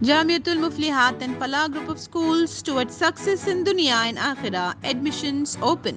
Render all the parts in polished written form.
Jamiatul Muflihat and Falah Group of Schools towards success in Dunya and Akhirah. Admissions open.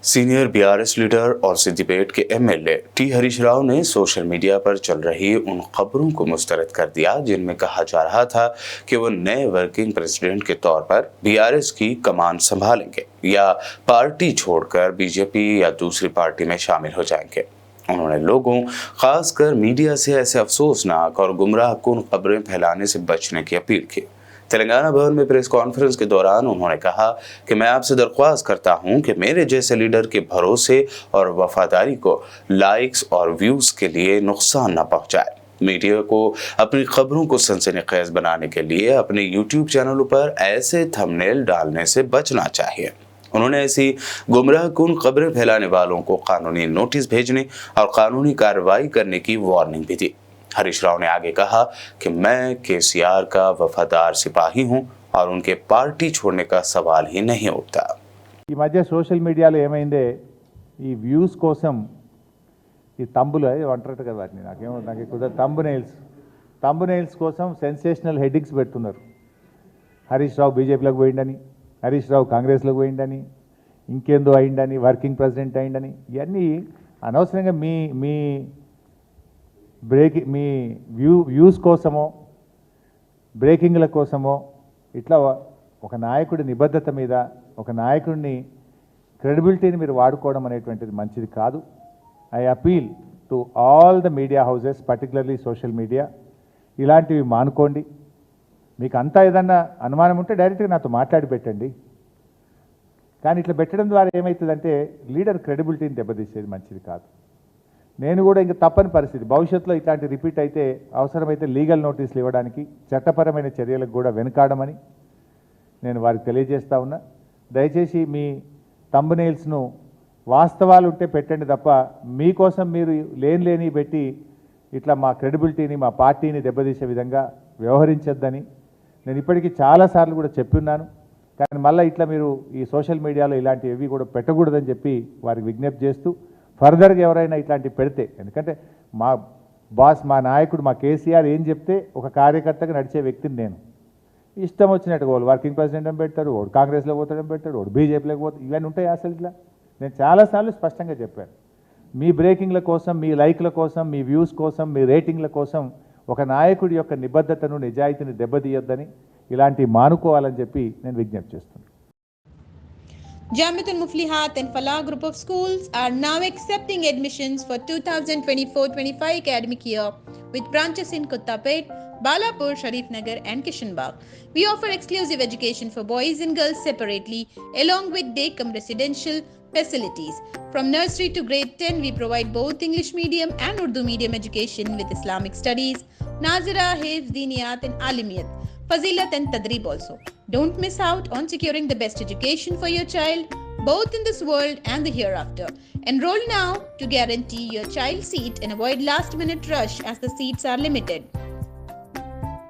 Senior BRS leader और सिद्दीपेट के MLA T Harish Rao ने social media पर चल रही उन खबरों को मुस्तरद कर दिया जिनमें कहा जा रहा था कि वो नए वर्किंग प्रेसिडेंट के तौर पर बीआरएस की कमान संभालेंगे या पार्टी छोड़कर बीजेपी या दूसरी पार्टी में शामिल हो जाएंगे। उन्होंने लोगों, खासकर मीडिया से ऐसे अफसोसनाक और गुमराहकुन खबरें फैलाने से बचने की अपील की। तेलंगाना भवन में प्रेस कॉन्फ्रेंस के दौरान उन्होंने कहा कि मैं आपसे दरख्वास्त करता हूं कि मेरे जैसे लीडर के भरोसे और वफादारी को लाइक्स और व्यूज के लिए नुकसान न पहुंचाए। मीडिया को अपनी खबरों को सनसनीखेज बनाने के लिए अपने यूट्यूब चैनलों पर ऐसे थंबनेल डालने से बचना चाहिए। उन्होंने ऐसी गुमराहकुन खबरें फैलाने वालों को कानूनी नोटिस भेजने और कानूनी कार्रवाई करने की वार्निंग भी दी। हरीश राव ने आगे कहा कि मैं केसीआर का वफादार सिपाही हूं और उनके पार्टी छोड़ने का सवाल ही नहीं उठता। ఈ మధ్య సోషల్ మీడియాలో ఏమైందే ఈ వ్యూస్ కోసం ఈ తంబులు అంటారట కదా వాటిని నాకు ఎక్కువ తంబునైల్స్ కోసం సెన్సేషనల్ హెడ్డింగ్స్ పెడుతున్నారు. హరీష్ రావు బీజేపీలోకి పోయిండని, హరీష్ రావు కాంగ్రెస్లోకి పోయిండని, ఇంకేందో అయిండని, వర్కింగ్ ప్రెసిడెంట్ అయిండని, ఇవన్నీ అనవసరంగా మీ వ్యూస్ కోసమో బ్రేకింగ్ల కోసమో ఇట్లా ఒక నాయకుడి నిబద్ధత మీద ఒక నాయకుడిని క్రెడిబిలిటీని మీరు వాడుకోవడం అనేటువంటిది మంచిది కాదు. I appeal to all the media houses, particularly social media, ఇలాంటివి మానుకోండి. మీకు అంతా ఏదన్నా అనుమానం ఉంటే డైరెక్ట్గా నాతో మాట్లాడి పెట్టండి. కానీ ఇట్లా పెట్టడం ద్వారా ఏమవుతుందంటే లీడర్ క్రెడిబిలిటీని దెబ్బతీసేది మంచిది కాదు. నేను కూడా ఇంకా తప్పని పరిస్థితి, భవిష్యత్తులో ఇట్లాంటి రిపీట్ అయితే అవసరమైతే లీగల్ నోటీసులు ఇవ్వడానికి, చట్టపరమైన చర్యలకు కూడా వెనుకాడమని నేను వారికి తెలియజేస్తా ఉన్నా. దయచేసి మీ థంబ్నెయిల్స్ను వాస్తవాలు ఉంటే పెట్టండి తప్ప మీకోసం మీరు లేని పెట్టి ఇట్లా మా క్రెడిబిలిటీని, మా పార్టీని దెబ్బతీసే విధంగా వ్యవహరించొద్దని నేను ఇప్పటికీ చాలాసార్లు కూడా చెప్పున్నాను. కానీ మళ్ళీ ఇట్లా మీరు ఈ సోషల్ మీడియాలో ఇలాంటివి కూడా పెట్టకూడదని చెప్పి వారికి విజ్ఞప్తి చేస్తూ, ఫర్దర్గా ఎవరైనా ఇట్లాంటివి పెడితే, ఎందుకంటే మా బాస్, మా నాయకుడు, మా కేసీఆర్ ఏం చెప్తే ఒక కార్యకర్తగా నడిచే వ్యక్తిని నేను. ఇష్టం వచ్చినట్టుగా వాళ్ళు వర్కింగ్ ప్రెసిడెంట్ అని పెడతాడు, వాడు కాంగ్రెస్లో పోతాడని పెడతాడు, వాడు బీజేపీలోకి పోతాడు, ఇవన్నీ ఉంటాయి అసలు ఇట్లా. నేను చాలాసార్లు స్పష్టంగా చెప్పాను, మీ బ్రేకింగ్ల కోసం, మీ లైక్ల కోసం, మీ వ్యూస్ కోసం, మీ రేటింగ్ల కోసం ఒక నాయకుడి యొక్క నిబద్ధతను, నిజాయితీని దెబ్బతీయొద్దని, ఇలాంటివి మానుకోవాలని చెప్పి నేను విజ్ఞప్తి చేస్తున్నాను. Jamiatul Muflihat and Falah Group of Schools are now accepting admissions for 2024-25 academic year with branches in Kottapet, Balapur, Sharif Nagar and Kishanbagh. We offer exclusive education for boys and girls separately along with day-cum residential facilities. From nursery to grade 10, we provide both English medium and Urdu medium education with Islamic studies, Nazira, Hifz, Diniyat and Alimiyat, Fazilat and Tadrib also. Don't miss out on securing the best education for your child, both in this world and the hereafter. Enroll now to guarantee your child's seat and avoid last-minute rush as the seats are limited.